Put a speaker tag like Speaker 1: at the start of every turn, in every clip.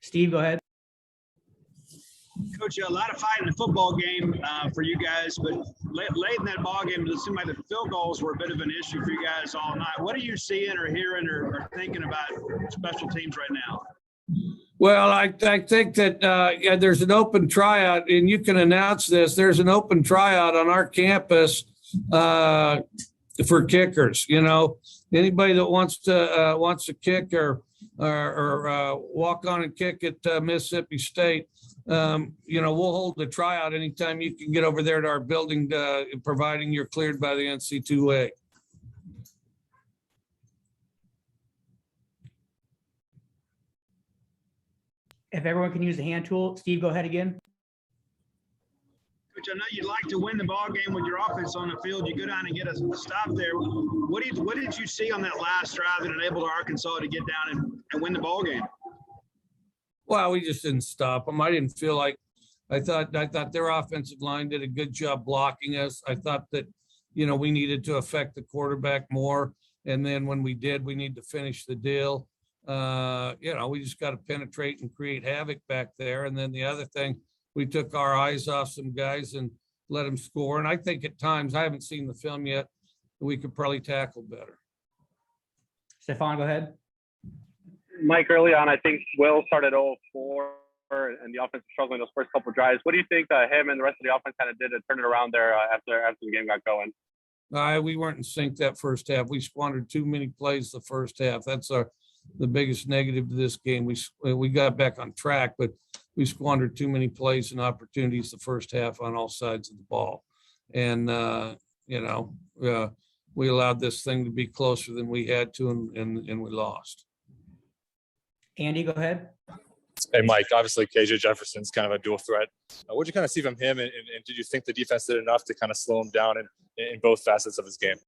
Speaker 1: Steve, go ahead.
Speaker 2: Coach, a lot of fight in the football game for you guys, but late in that ball game, it seemed like the field goals were a bit of an issue for you guys all night. What are you seeing or hearing or thinking about special teams right now?
Speaker 3: Well, I think that there's an open tryout, and you can announce this. There's an open tryout on our campus for kickers. You know, anybody that wants to kick or walk on and kick at Mississippi State, you know, we'll hold the tryout anytime you can get over there to our building, providing you're cleared by the NC2A.
Speaker 1: If everyone can use the hand tool, Steve, go ahead again.
Speaker 2: Coach, I know you like to win the ball game with your offense on the field. You go down and get a stop there. What did you see on that last drive that enabled Arkansas to get down and win the ball game?
Speaker 3: Well, we just didn't stop them. I didn't feel like I thought their offensive line did a good job blocking us. I thought that, you know, we needed to affect the quarterback more. And then when we did, we need to finish the deal. You know, we just got to penetrate and create havoc back there. And then the other thing, we took our eyes off some guys and let them score. And I think at times, I haven't seen the film yet, we could probably tackle better.
Speaker 1: Stefan, go ahead.
Speaker 4: Mike, early on, I think Will started 0-4 and the offense was struggling those first couple of drives. What do you think him and the rest of the offense kind of did to turn it around there after the game got going?
Speaker 3: We weren't in sync that first half. We squandered too many plays the first half. That's the biggest negative to this game. We got back on track, but we squandered too many plays and opportunities the first half on all sides of the ball. And, you know, we allowed this thing to be closer than we had to, and we lost.
Speaker 1: Andy, go ahead.
Speaker 5: Hey, Mike, obviously KJ Jefferson's kind of a dual threat. What did you kind of see from him, and did you think the defense did enough to kind of slow him down in both facets of his game?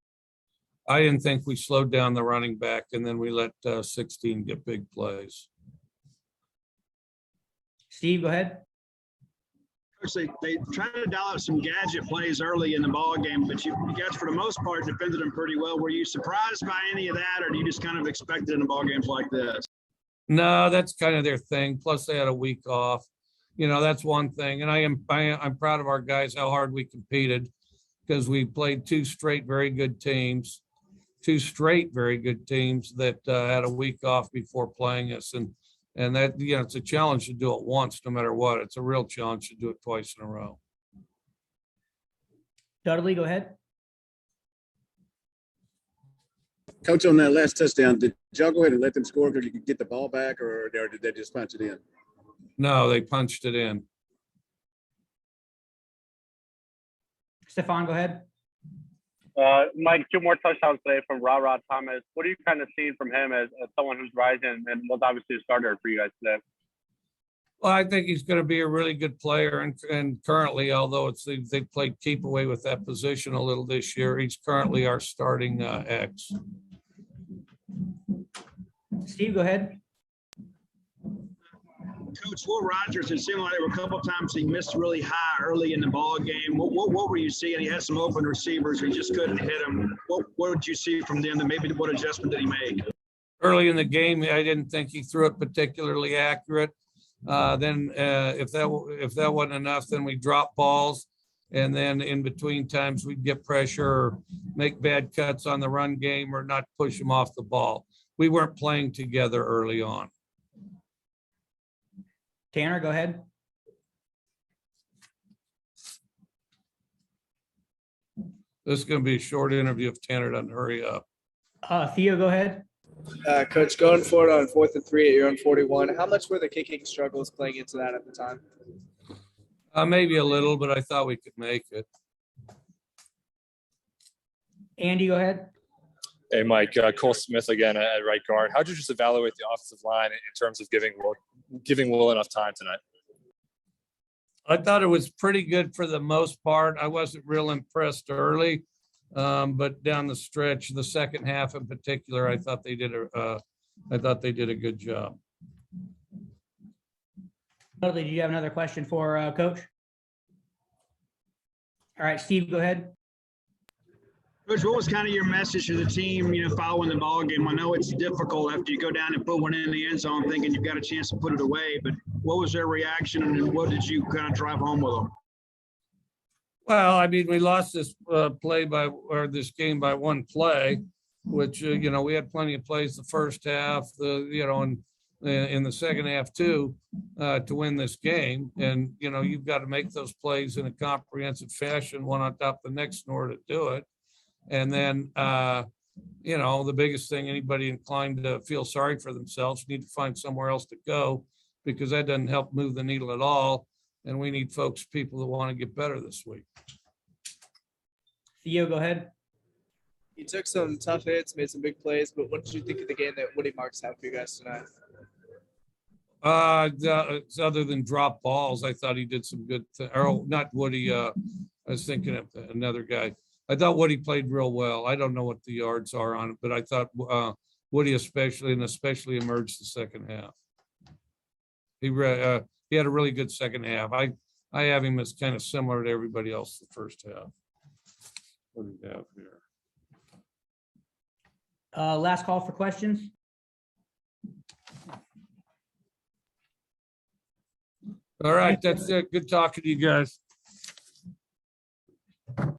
Speaker 3: I didn't think we slowed down the running back, and then we let 16 get big plays.
Speaker 1: Steve, go ahead.
Speaker 2: Coach, they tried to dial out some gadget plays early in the ball game, but you guys, for the most part, defended them pretty well. Were you surprised by any of that, or do you just kind of expect it in the ball games like this?
Speaker 3: No, that's kind of their thing. Plus, they had a week off. You know, that's one thing. And I'm proud of our guys, how hard we competed, because we played two straight very good teams that had a week off before playing us. And that, you know, it's a challenge to do it once, no matter what. It's a real challenge to do it twice in a row.
Speaker 1: Dudley, go ahead.
Speaker 6: Coach, on that last touchdown, did y'all go ahead and let them score because you could get the ball back, or did they just punch it in?
Speaker 3: No, they punched it in.
Speaker 1: Stefan, go ahead.
Speaker 4: Mike, 2 more touchdowns today from Ra Thomas. What are you kind of seeing from him as someone who's rising and was obviously a starter for you guys today?
Speaker 3: Well, I think he's going to be a really good player. And currently, although they played keep away with that position a little this year, he's currently our starting X.
Speaker 1: Steve, go ahead.
Speaker 2: Coach, Will Rogers, it seemed like there were a couple of times he missed really high early in the ball game. What were you seeing? He had some open receivers. He just couldn't hit them. What did you see from them? And maybe what adjustment did he make?
Speaker 3: Early in the game, I didn't think he threw it particularly accurate. Then if that wasn't enough, then we drop balls. And then in between times, we'd get pressure or make bad cuts on the run game or not push him off the ball. We weren't playing together early on.
Speaker 1: Tanner, go ahead.
Speaker 3: This is going to be a short interview if Tanner doesn't hurry up.
Speaker 1: Theo, go ahead.
Speaker 7: Coach, going forward on 4th and 3 at your own 41, how much were the kicking struggles playing into that at the time?
Speaker 3: Maybe a little, but I thought we could make it.
Speaker 1: Andy, go ahead.
Speaker 5: Hey, Mike, Cole Smith again at right guard. How did you just evaluate the offensive line in terms of giving Will enough time tonight?
Speaker 3: I thought it was pretty good for the most part. I wasn't real impressed early, but down the stretch, the second half in particular, I thought they did a good job.
Speaker 1: Dudley, do you have another question for Coach? All right, Steve, go ahead.
Speaker 2: Coach, what was kind of your message to the team, following the ball game? I know it's difficult after you go down and put one in the end zone thinking you've got a chance to put it away, but what was their reaction and what did you kind of drive home with them?
Speaker 3: Well, I mean, we lost this this game by one play, which, we had plenty of plays the first half, and in the second half too, to win this game. And, you've got to make those plays in a comprehensive fashion, one on top of the next in order to do it. And then, the biggest thing, anybody inclined to feel sorry for themselves need to find somewhere else to go, because that doesn't help move the needle at all. And we need people that want to get better this week.
Speaker 1: Theo, go ahead.
Speaker 7: You took some tough hits, made some big plays, but what did you think of the game that Woody Marks had for you guys tonight?
Speaker 3: Other than drop balls, I thought he did some good not Woody. I was thinking of another guy. I thought Woody played real well. I don't know what the yards are on it, but I thought Woody especially emerged the second half. He had a really good second half. I have him as kind of similar to everybody else the first half. What do we have here?
Speaker 1: Last call for questions.
Speaker 3: All right, that's it. Good talking to you guys.